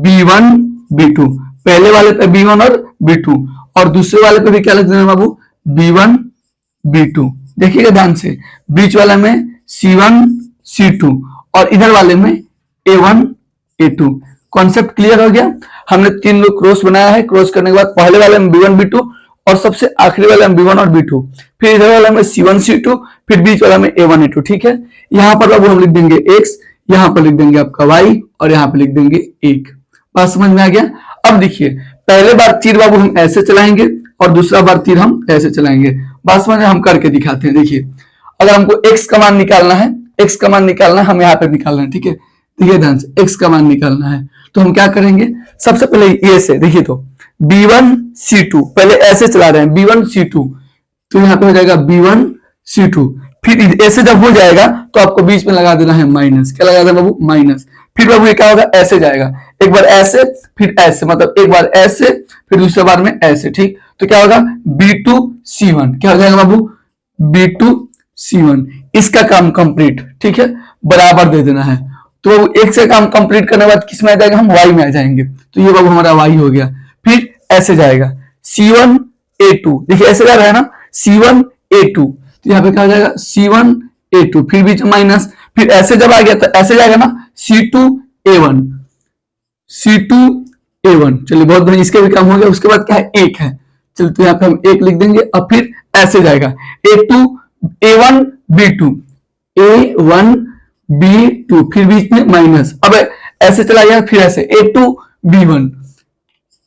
b1 b2, पहले वाले पे b1 और b2, और दूसरे वाले पे भी क्या लिख देना बाबू, b1 b2, देखिएगा ध्यान से, बीच वाले में c1 c2, और इधर वाले में a1 a2। कॉन्सेप्ट क्लियर हो गया, हमने 3 क्रॉस बनाया है, क्रॉस करने के बाद पहले वाले में b1 b2 और सबसे आखिरी वाला में B1 और B2, फिर इधर वाला में C1 C2, फिर बीच वाला में A1 A2, ठीक है। यहाँ पर बाबू हम लिख देंगे x, यहाँ पर लिख देंगे आपका y और यहाँ पे लिख देंगे 1। बात समझ में आ गया। अब देखिए पहले बार तीर बाबू हम ऐसे चलाएंगे और दूसरा बार तीर हम ऐसे चलाएंगे। बात समझ में, हम करके दिखाते हैं। देखिए अगर हमको x का मान निकालना है, x का मान निकालना है, हम यहाँ पे निकालना है, ठीक है। देखिए ध्यान से x का मान निकालना है तो हम क्या करेंगे, सबसे पहले ये से देखिए तो B1 C2, पहले ऐसे चला रहे हैं B1 C2, तो यहाँ पे हो जाएगा B1 C2, फिर ऐसे जब हो जाएगा तो आपको बीच में लगा देना है माइनस। क्या लगा देना बाबू, माइनस। फिर बाबू ये क्या होगा, ऐसे जाएगा, एक बार ऐसे फिर ऐसे, मतलब एक बार ऐसे फिर दूसरे बार में ऐसे, ठीक। तो क्या होगा B2 C1, क्या हो जाएगा बाबू B2 C1। इसका काम कंप्लीट, ठीक है, बराबर दे देना है। तो एक से काम कंप्लीट करने के बाद किस में आ जाएगा, हम y में आ जाएंगे। तो ये बाबू हमारा y हो गया। फिर ऐसे जाएगा C1 A2, देखिए ऐसे जा रहा है ना C1 A2, तो यहाँ पे क्या हो जाएगा C1 A2, फिर बीच में माइनस, फिर ऐसे जब आ गया तो ऐसे जाएगा ना C2 A1, C2 A1। चलिए बहुत बढ़िया, इसके भी काम हो गया। उसके बाद क्या है, एक है, चलिए तो यहाँ पे हम एक लिख देंगे। अब फिर ऐसे जाएगा A2 A1 B2, A1 B2, फिर बीच में माइनस, अब ऐसे चला गया, फिर ऐसे A2 B1,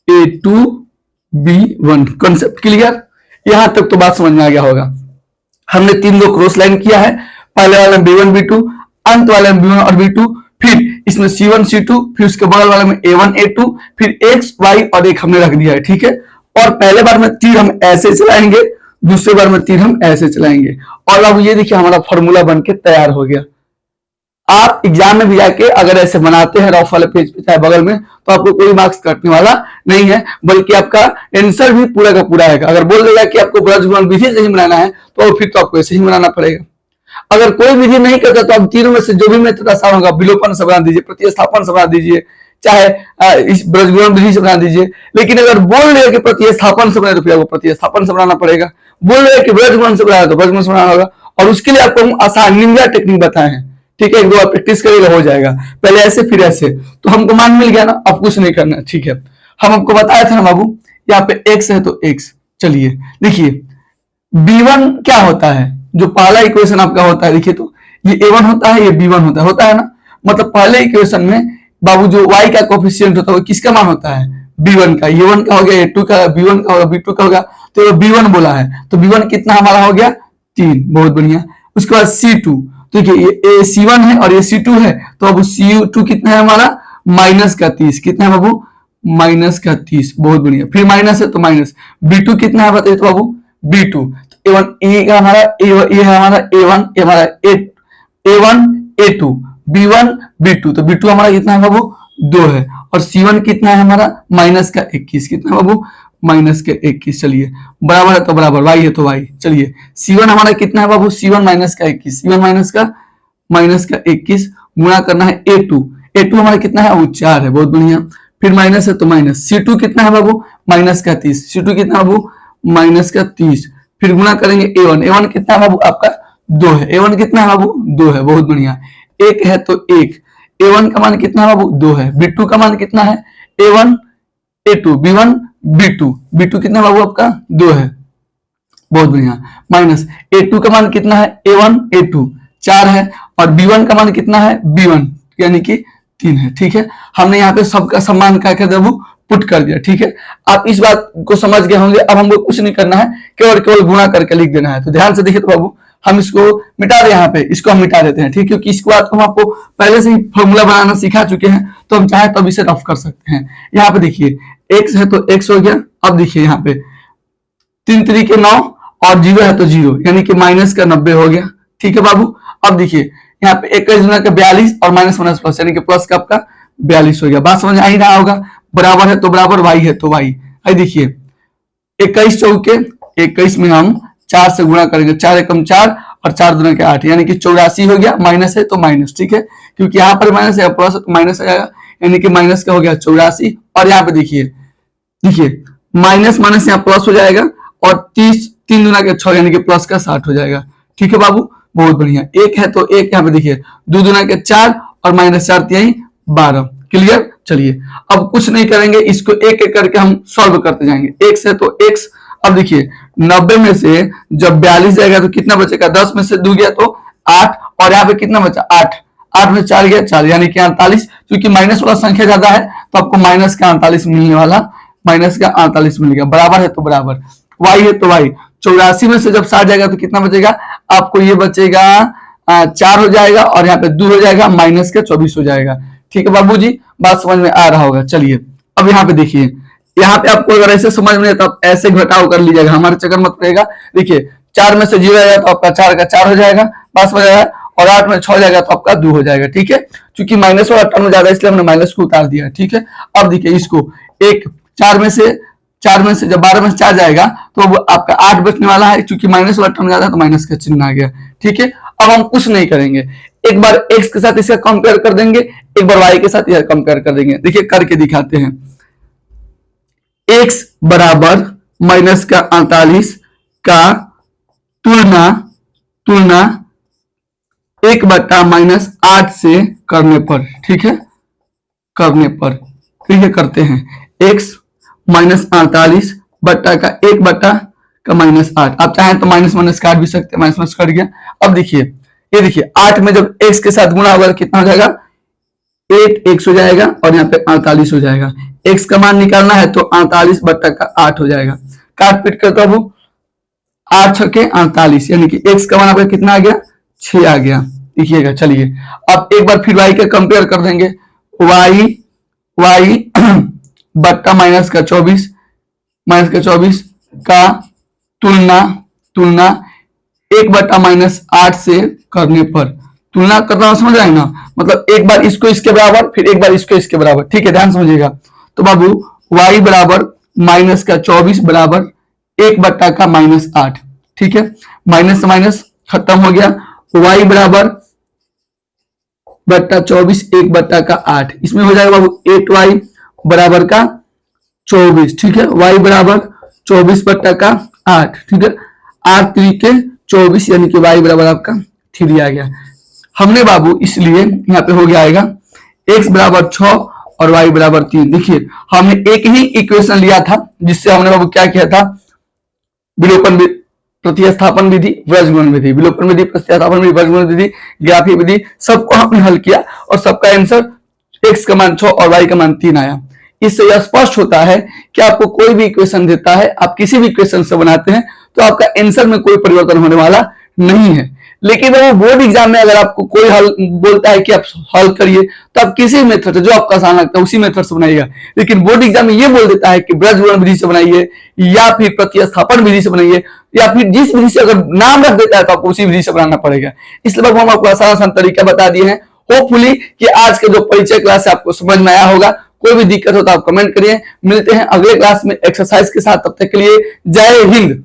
A2 B1। Concept clear, यहां तक तो बात समझ में आ गया होगा। हमने तीन दो क्रॉस लाइन किया है, पहले वाले में B1 B2, अंत वाले में B1 और B2, फिर इसमें C1 C2, फिर उसके बगल वाले में A1 A2, फिर x y और एक हमने रख दिया है, ठीक है। और पहले बार में तीर हम ऐसे चलाएंगे, दूसरे बार में तीर हम ऐसे चलाएंगे, और अब ये देखिए हमारा फॉर्मूला बन के तैयार हो गया। आप एग्जाम में भी जाके अगर ऐसे बनाते हैं रफ वाले पेज पे चाहे बगल में, तो आपको कोई मार्क्स कटने वाला नहीं है, बल्कि आपका आंसर भी पूरा का पूरा आएगा। अगर बोल देगा कि आपको ब्रजगुणन विधि से ही बनाना है तो फिर तो आपको ऐसे ही बनाना पड़ेगा। अगर कोई विधि नहीं करता तो आप तीनों में से जो भी मेथड आसान होगा, विलोपन से बना दीजिए, प्रतिस्थापन से बना दीजिए, चाहे इस ब्रजगुणन विधि से बना दीजिए। लेकिन अगर बोल रहे कि प्रतिस्थापन से बनाए तो फिर आपको प्रतिस्थापन से बनाना पड़ेगा, बोल रहे कि ब्रजगुणन से बनाए तो ब्रजगुणन से बनाना होगा। और उसके लिए आपको हम आसान निंजा टेक्निक बताए हैं, ठीक है। एक दो बार प्रैक्टिस करेगा हो जाएगा, पहले ऐसे फिर ऐसे, तो हमको मान मिल गया ना, अब कुछ नहीं करना, ठीक है। हम आपको बताए थे ना बाबू, यहाँ पे x है तो x। चलिए देखिए B1 क्या होता है, जो पहला इक्वेशन आपका होता है, देखिए तो ये A1 होता है, ये B1 होता है ना। मतलब पहले इक्वेशन में बाबू जो y का कोफिशिएंट होता है वो किसका मान होता है, B1 का। A1 का हो गया, A2 का, B1 का होगा, B2 का होगा, तो ये B1 बोला है, तो B1 कितना हमारा हो गया 3, बहुत बढ़िया। उसके बाद C2, देखिए ये C1 है और ये C2 है, तो अब C2 कितना है हमारा -30, कितना है बाबू -30, बहुत बढ़िया। फिर माइनस है तो माइनस, B2 कितना है बताइए तो बाबू B2, तो A1 ये का हमारा ये है हमारा A1, ये हमारा A1 A2, B1 B2, तो B2 हमारा कितना है बाबू 2 है, और C1 कितना है हमारा -21, कितना है बाबू -21। चलिए बराबर है तो बराबर, y है तो y। चलिए C1 हमारा कितना है बाबू C1 -21, C1 -21 गुणा करना है A2 हमारा कितना है वो 4 है, बहुत बढ़िया। फिर माइनस है तो माइनस, C2 कितना है बाबू -30, C2 कितना है बाबू -30, फिर गुणा करेंगे A1 कितना है बाबू आपका 2 है, A1 कितना है बाबू 2 है, बहुत बढ़िया। एक है तो एक, A1 का मान कितना है बाबू 2 है, B2 का मान कितना है A1 A2, B1 B2 कितना बाबू आपका 2 है, बहुत बढ़िया। माइनस A2 का मान कितना है A1 A2 4 है, और B1 का मान कितना है B1 यानी कि 3 है, ठीक है। हमने यहाँ पे सबका सम्मान क्या कर दिया, पुट कर दिया, ठीक है। आप इस बात को समझ गए होंगे। अब हमको कुछ नहीं करना है, केवल गुणा करके लिख देना है। तो ध्यान से देखिए तो बाबू हम इसको मिटा दें, यहाँ पे इसको हम मिटा देते हैं, ठीक, क्योंकि इसके बाद हम आपको पहले से ही फॉर्मूला बनाना सिखा चुके हैं, तो हम चाहे तो इसे रफ कर सकते हैं। यहाँ पे देखिए x है तो x हो गया। अब देखिए यहाँ पे 3 3 9 और 0 है तो 0, यानी कि -90 हो गया, ठीक है बाबू। अब देखिए यहाँ पे 21 गुना का 42 और माइनस प्लस यानी कि प्लस का आपका 42 हो गया। बात समझ आ ही रहा होगा, बराबर है तो बराबर, y है तो y। आई देखिए 21 चौके 21 में हम 4 से गुणा करेंगे, 4 एकम 4 और 4 दूना के 8, यानी कि 84 हो गया। माइनस है तो माइनस, ठीक है, क्योंकि यहाँ पर माइनस है, प्लस तो माइनस आ जाएगा, यानी कि माइनस का हो गया 84। और यहाँ पे देखिए माइनस माइनस यहाँ प्लस हो जाएगा, और 30 3 दूना के 6 यानी कि प्लस का 60 हो जाएगा, ठीक है बाबू, बहुत बढ़िया। एक है तो एक, यहाँ पे देखिए 2 दूना के 4 और -4 3 12, क्लियर। चलिए अब कुछ नहीं करेंगे, इसको एक एक करके हम सॉल्व करते जाएंगे। x है तो x, अब देखिए 90 में से जब 42 जाएगा तो कितना बचेगा, 10 में से 2 गया तो 8, और यहाँ पे कितना बचा 8, 8 में 4 गया 4, यानी कि 48। क्योंकि माइनस वाला संख्या ज्यादा है तो आपको माइनस का 48 मिलने वाला, माइनस का 48 मिलेगा। बराबर है तो बराबर, y है तो y 84 में से जब 60 जाएगा तो कितना बचेगा आपको, ये बचेगा 4 हो जाएगा, और यहाँ पे 2 हो जाएगा, माइनस का 24 हो जाएगा। ठीक है बाबूजी, बात समझ में आ रहा होगा। चलिए अब यहाँ पे देखिए, यहाँ पे आपको अगर ऐसे समझ में तो आप ऐसे घटाव कर लीजिएगा, हमारे चक्कर मत रहेगा। देखिए 4 में से 0 आएगा तो आपका 4 का 4 हो जाएगा, बात समझ आया, और 8 में 6 जाएगा तो आपका 2 हो जाएगा। ठीक है, क्योंकि माइनस वाला टर्म ज्यादा इसलिए हमने माइनस को उतार दिया। ठीक है, अब देखिए इसको 4 में से जब 12 में से 4 जाएगा तो अब आपका 8 बचने वाला है, क्योंकि माइनस वाला टर्म ज्यादा है तो माइनस का चिन्ह आ गया। ठीक है, अब हम कुछ नहीं करेंगे, एक बार x के साथ इसका कंपेयर कर देंगे, एक बार y के साथ यह कंपेयर कर देंगे। देखिए करके दिखाते हैं। x बराबर माइनस का 48 का तुलना 1/-8 से करने पर, ठीक है, ठीक है, करते हैं। x माइनस 48 बट्टा का 1/-8, आप चाहें तो माइनस माइनस काट भी सकते हैं, माइनस माइनस कट गया। अब देखिए, ये देखिए 8 में जब x के साथ गुणा होगा तो कितना हो जाएगा, 8 x हो जाएगा, और यहाँ पे 48 हो जाएगा। x का मान निकालना है तो 48/8 हो जाएगा। काट पीट कर तो अब 8 छके 48, यानी कि x का मान आपका कितना आ गया, 6 आ गया। देखिएगा, चलिए अब एक बार फिर y का कंपेयर कर देंगे। y बट्टा माइनस का 24 का तुलना 1/-8 से करने पर, तुलना करना समझ रहे हैं ना, मतलब एक बार इसको इसके बराबर, फिर एक बार इसको इसके बराबर। ठीक है, ध्यान समझिएगा। तो बाबू y बराबर माइनस का 24 बराबर 1/-8। ठीक है, माइनस से माइनस खत्म हो गया, y बराबर बट्टा 24 1/8, इसमें हो जाएगा बाबू 8y बराबर का 24। ठीक है, y बराबर 24/8। ठीक है, 8 3 24, यानी कि y बराबर आपका 3 आ गया। हमने बाबू इसलिए यहाँ पे हो गया आएगा x बराबर 6 और y बराबर 3। देखिए हमने एक ही इक्वेशन लिया था जिससे हमने बाबू क्या किया था, विलोपन प्रतिस्थापन विधि, व्रजगुणन विधि, विलोपन विधि, प्रतिस्थापन विधि, व्रजगुणन विधि, ग्राफी विधि, सबको हमने हल किया और सबका आंसर x का मान 6 और y का मान 3 आया। इससे यह स्पष्ट होता है कि आपको कोई भी इक्वेशन देता है, आप किसी भी इक्वेशन से बनाते हैं तो आपका आंसर में कोई परिवर्तन होने वाला नहीं है। लेकिन वो बोर्ड एग्जाम में अगर आपको कोई हल बोलता है कि आप हल करिए तो आप किसी मेथड से, जो आपका आसान लगता है उसी मेथड से बनाइएगा। लेकिन बोर्ड एग्जाम में ये बोल देता है कि व्रजगुणन विधि से बनाइए, या फिर प्रतिस्थापन विधि से बनाइए, या फिर जिस विधि से अगर नाम रख देता है तो आपको उसी विधि से बनाना पड़ेगा। इसलिए हम आपको आसान आसान तरीका बता दिए हैं। होपफुली कि आज के जो परिचय क्लास है आपको समझ में आया होगा। कोई भी दिक्कत हो तो आप कमेंट करिए। मिलते हैं अगले क्लास में एक्सरसाइज के साथ, तब तक के लिए जय हिंद।